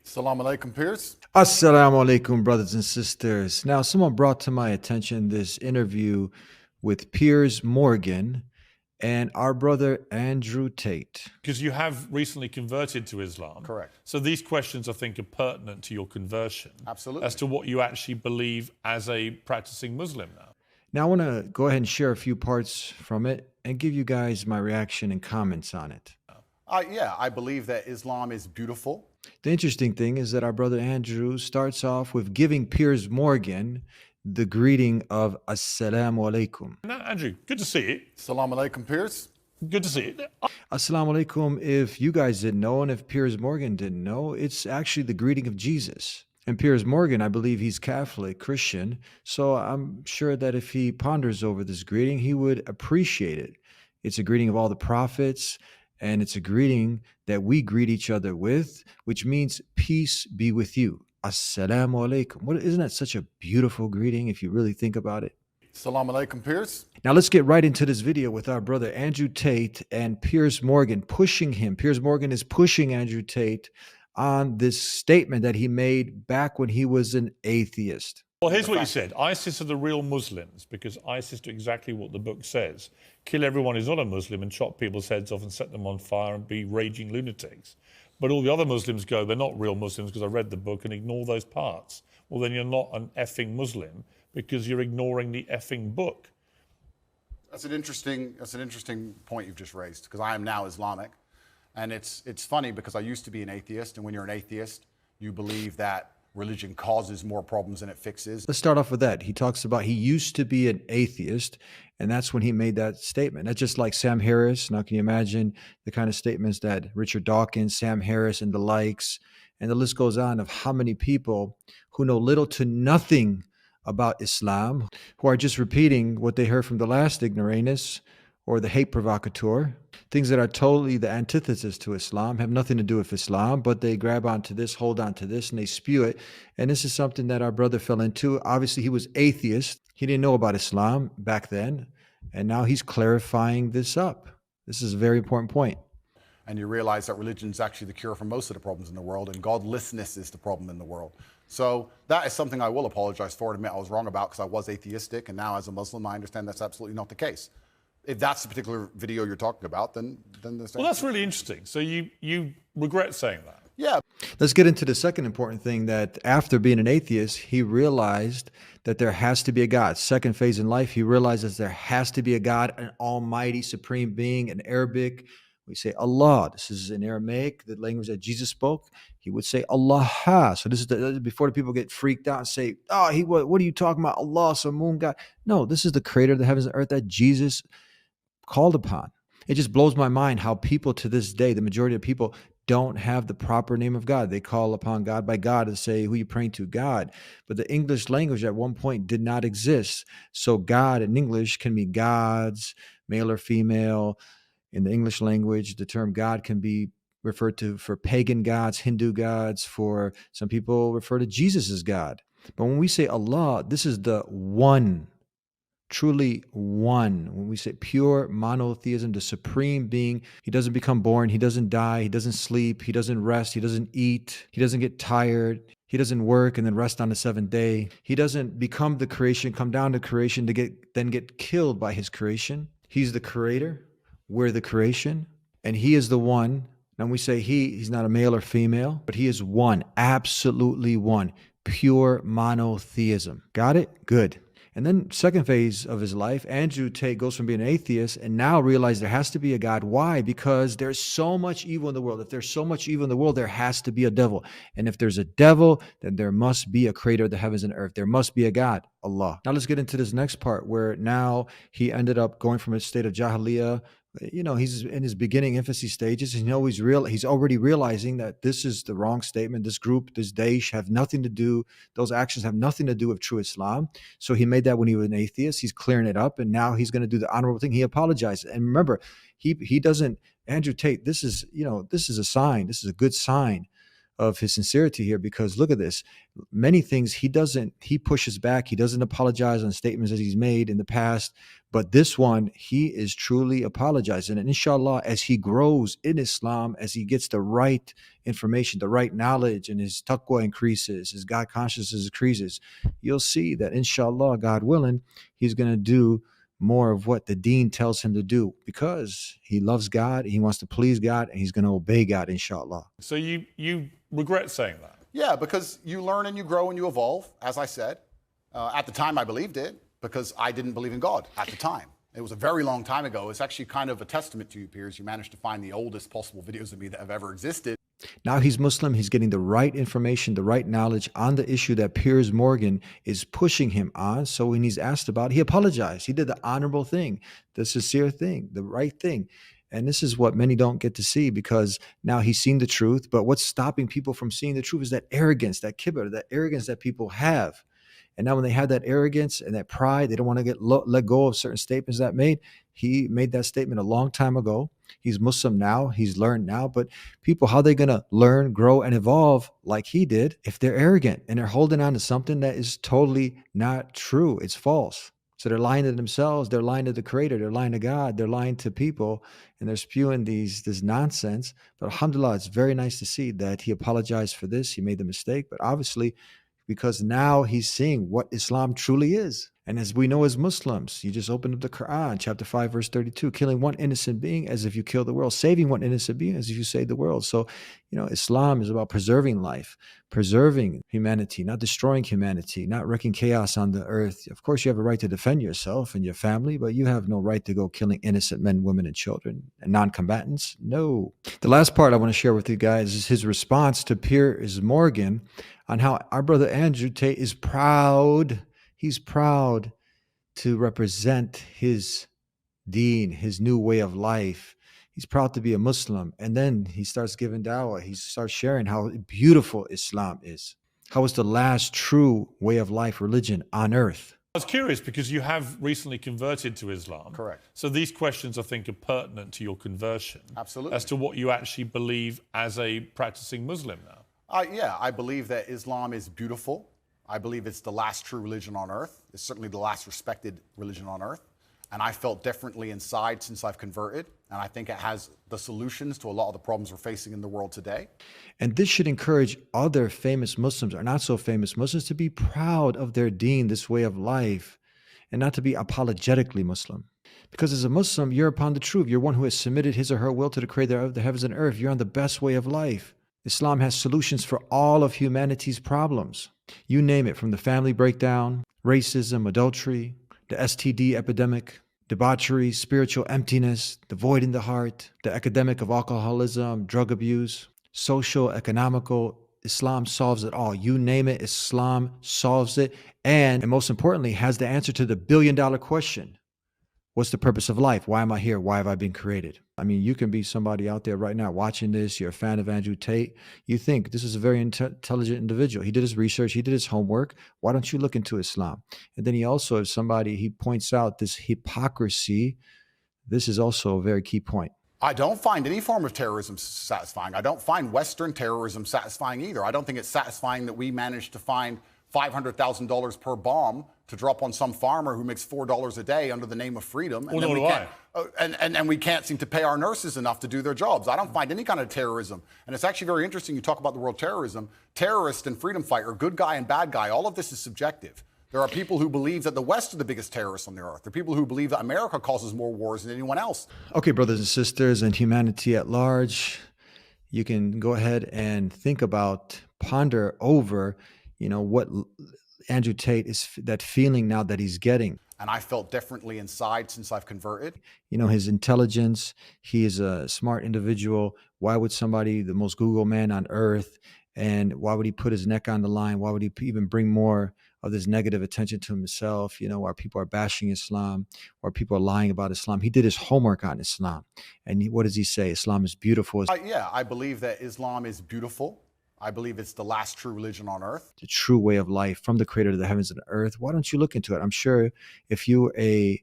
Assalamu alaikum, Piers. Assalamu alaikum, brothers and sisters. Now, someone brought to my attention this interview with Piers Morgan and our brother Andrew Tate. Because you have recently converted to Islam. Correct. So these questions, I think, are pertinent to your conversion. Absolutely. As to what you actually believe as a practicing Muslim now. Now, I want to go ahead and share a few parts from it and give you guys my reaction and comments on it. Yeah, I believe that Islam is beautiful. The interesting thing is that our brother Andrew starts off with giving Piers Morgan the greeting of Assalamu alaikum. Now, Andrew, good to see you. Assalamu alaikum, Piers. Good to see you. Assalamu alaikum. If you guys didn't know, and if Piers Morgan didn't know, it's actually the greeting of Jesus. And Piers Morgan, I believe he's Catholic, Christian. So I'm sure that if he ponders over this greeting, he would appreciate it. It's a greeting of all the prophets, and it's a greeting that we greet each other with, which means peace be with you. Assalamu alaikum. Isn't that such a beautiful greeting if you really think about it? Assalamu alaikum, Piers. Now let's get right into this video with our brother Andrew Tate and Piers Morgan pushing him. Piers Morgan is pushing Andrew Tate on this statement that he made back when he was an atheist. Well, here's what you said. ISIS are the real Muslims because ISIS do exactly what the book says. Kill everyone who's not a Muslim and chop people's heads off and set them on fire and be raging lunatics. But all the other Muslims go, they're not real Muslims because I read the book, and ignore those parts. Well, then you're not an effing Muslim because you're ignoring the effing book. That's an interesting point you've just raised, because I am now Islamic. And it's funny because I used to be an atheist, and when you're an atheist, you believe that religion causes more problems than it fixes. Let's start off with that. He talks about he used to be an atheist, and that's when he made that statement. That's just like Sam Harris. Now, can you imagine the kind of statements that Richard Dawkins, Sam Harris, and the likes, and the list goes on of how many people who know little to nothing about Islam, who are just repeating what they heard from the last ignoramus or the hate provocateur, things that are totally the antithesis to Islam, have nothing to do with Islam, but they grab onto this, hold on to this, and they spew it. And this is something that our brother fell into. Obviously, he was atheist. He didn't know about Islam back then, and now he's clarifying this up. This is a very important point. And you realize that religion is actually the cure for most of the problems in the world, and godlessness is the problem in the world. So that is something I will apologize for and admit I was wrong about, because I was atheistic, and now as a Muslim, I understand that's absolutely not the case. If that's the particular video you're talking about, then there's... Well, that's really interesting. So you regret saying that? Yeah. Let's get into the second important thing, that after being an atheist, he realized that there has to be a God. Second phase in life, he realizes there has to be a God, an almighty supreme being. In Arabic, we say Allah. This is in Aramaic, the language that Jesus spoke. He would say Allah. So this is before the people get freaked out and say, oh, what are you talking about? Allah, some moon God. No, this is the creator of the heavens and earth that Jesus called upon. It just blows my mind how people to this day, the majority of people, don't have the proper name of God. They call upon God by God and say, who you praying to? God. But the English language at one point did not exist. So God in English can mean gods, male or female. In the English language, the term God can be referred to for pagan gods, Hindu gods. For some people refer to Jesus as God. But when we say Allah, this is the one, truly one. When we say pure monotheism, the supreme being, he doesn't become born, he doesn't die, he doesn't sleep, he doesn't rest, he doesn't eat, he doesn't get tired, he doesn't work and then rest on the seventh day. He doesn't become the creation, come down to creation to then get killed by his creation. He's the creator, we're the creation, and he is the one. And we say he's not a male or female, but he is one, absolutely one, pure monotheism. Got it? Good. And then second phase of his life, Andrew Tate goes from being an atheist and now realizes there has to be a God. Why? Because there's so much evil in the world. If there's so much evil in the world, there has to be a devil. And if there's a devil, then there must be a creator of the heavens and earth. There must be a God, Allah. Now let's get into this next part where now he ended up going from a state of Jahiliyyah. You know, he's in his beginning infancy stages. And he's already realizing that this is the wrong statement. This group, this Daesh have nothing to do, those actions have nothing to do with true Islam. So he made that when he was an atheist. He's clearing it up. And now he's going to do the honorable thing. He apologized. And remember, he doesn't, Andrew Tate, this is a sign. This is a good sign of his sincerity here, because look at this. Many things he pushes back. He doesn't apologize on statements that he's made in the past. But this one, he is truly apologizing. And inshallah, as he grows in Islam, as he gets the right information, the right knowledge, and his taqwa increases, his God consciousness increases, you'll see that inshallah, God willing, he's going to do more of what the deen tells him to do, because he loves God, he wants to please God, and he's going to obey God, inshallah. So you regret saying that? Yeah, because you learn and you grow and you evolve, as I said. At the time, I believed it because I didn't believe in God at the time. It was a very long time ago. It's actually kind of a testament to you, Piers. You managed to find the oldest possible videos of me that have ever existed. Now he's Muslim. He's getting the right information, the right knowledge on the issue that Piers Morgan is pushing him on. So when he's asked about it, he apologized. He did the honorable thing, the sincere thing, the right thing. And this is what many don't get to see, because now he's seen the truth. But what's stopping people from seeing the truth is that arrogance, that kibr, that arrogance that people have. And now when they have that arrogance and that pride, they don't want to let go of certain statements that made. He made that statement a long time ago. He's Muslim now. He's learned now. But people, how are they going to learn, grow, and evolve like he did if they're arrogant and they're holding on to something that is totally not true? It's false. So they're lying to themselves. They're lying to the Creator. They're lying to God. They're lying to people, and they're spewing this nonsense. But alhamdulillah, it's very nice to see that he apologized for this. He made the mistake, but obviously, because now he's seeing what Islam truly is. And as we know as Muslims, you just open up the Quran, chapter 5, verse 32, killing one innocent being as if you kill the world, saving one innocent being as if you save the world. So, Islam is about preserving life, preserving humanity, not destroying humanity, not wreaking chaos on the earth. Of course, you have a right to defend yourself and your family, but you have no right to go killing innocent men, women, and children and non-combatants. No. The last part I want to share with you guys is his response to Piers Morgan on how our brother Andrew Tate is proud. He's proud to represent his deen, his new way of life. He's proud to be a Muslim. And then he starts giving dawah. He starts sharing how beautiful Islam is, how it's the last true way of life, religion on earth. I was curious because you have recently converted to Islam. Correct. So these questions, I think, are pertinent to your conversion. Absolutely. As to what you actually believe as a practicing Muslim now. Yeah, I believe that Islam is beautiful. I believe it's the last true religion on earth. It's certainly the last respected religion on earth. And I felt differently inside since I've converted. And I think it has the solutions to a lot of the problems we're facing in the world today. And this should encourage other famous Muslims or not so famous Muslims to be proud of their deen, this way of life, and not to be apologetically Muslim. Because as a Muslim, you're upon the truth. You're one who has submitted his or her will to the Creator of the heavens and earth. You're on the best way of life. Islam has solutions for all of humanity's problems. You name it, from the family breakdown, racism, adultery, the STD epidemic, debauchery, spiritual emptiness, the void in the heart, the epidemic of alcoholism, drug abuse, social, economical. Islam solves it all. You name it, Islam solves it. And most importantly, has the answer to the billion-dollar question. What's the purpose of life? Why am I here? Why have I been created? I mean, you can be somebody out there right now watching this. You're a fan of Andrew Tate. You think this is a very intelligent individual. He did his research. He did his homework. Why don't you look into Islam? And then he also, if somebody, he points out this hypocrisy. This is also a very key point. I don't find any form of terrorism satisfying. I don't find Western terrorism satisfying either. I don't think it's satisfying that we managed to find $500,000 per bomb to drop on some farmer who makes $4 a day under the name of freedom. And, and we can't seem to pay our nurses enough to do their jobs. I don't find any kind of terrorism. And it's actually very interesting you talk about the word terrorism. Terrorist and freedom fighter, good guy and bad guy, all of this is subjective. There are people who believe that the West are the biggest terrorists on the earth. There are people who believe that America causes more wars than anyone else. Okay, brothers and sisters and humanity at large, you can go ahead and think about, ponder over, what Andrew Tate is, that feeling now that he's getting. And I felt differently inside since I've converted. His intelligence, he is a smart individual. Why would somebody, the most Google man on earth, and why would he put his neck on the line? Why would he even bring more of this negative attention to himself? Why people are bashing Islam, or people are lying about Islam. He did his homework on Islam. And what does he say? Islam is beautiful. Yeah, I believe that Islam is beautiful. I believe it's the last true religion on earth. The true way of life from the Creator of the heavens and the earth. Why don't you look into it? I'm sure if you're a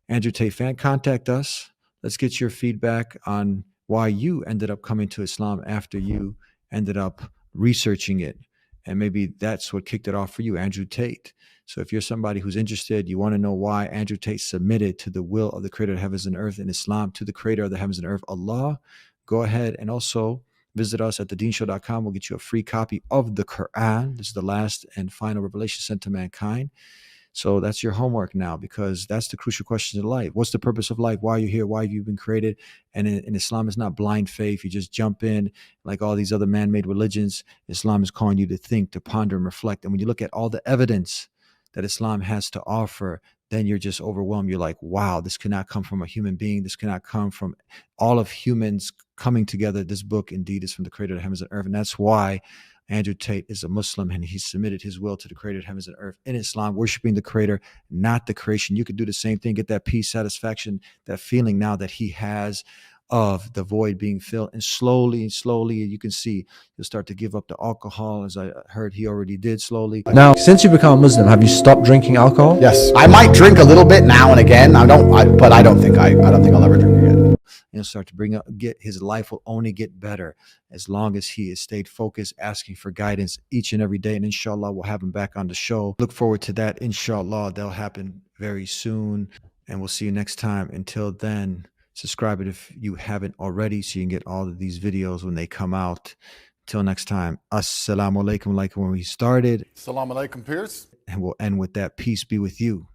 Andrew Tate fan, contact us. Let's get your feedback on why you ended up coming to Islam after you ended up researching it. And maybe that's what kicked it off for you, Andrew Tate. So if you're somebody who's interested, you want to know why Andrew Tate submitted to the will of the creator of heavens and earth in Islam, to the creator of the heavens and earth, Allah, go ahead and also visit us at thedeenshow.com. We'll get you a free copy of the Quran. This is the last and final revelation sent to mankind. So that's your homework now, because that's the crucial questions of life. What's the purpose of life? Why are you here? Why have you been created? And in Islam, it's not blind faith. You just jump in like all these other man-made religions. Islam is calling you to think, to ponder and reflect. And when you look at all the evidence that Islam has to offer, then you're just overwhelmed. You're like, wow, this cannot come from a human being. This cannot come from all of humans coming together. This book indeed is from the creator of the heavens and earth. And that's why Andrew Tate is a Muslim, and he submitted his will to the creator of heavens and earth in Islam, worshiping the creator, not the creation. You could do the same thing, get that peace, satisfaction, that feeling now that he has of the void being filled. And slowly, you can see you'll start to give up the alcohol, as I heard he already did slowly. Now, since you become a Muslim, have you stopped drinking alcohol? Yes, I might drink a little bit now and again. But I don't think I'll ever drink again. And start to get his life will only get better as long as he has stayed focused, asking for guidance each and every day. And inshallah, we'll have him back on the show. Look forward to that. Inshallah, that'll happen very soon. And we'll see you next time. Until then, subscribe it if you haven't already, so you can get all of these videos when they come out. Until next time, assalamu alaikum, like when we started. Assalamu alaikum, Piers. And we'll end with that. Peace be with you.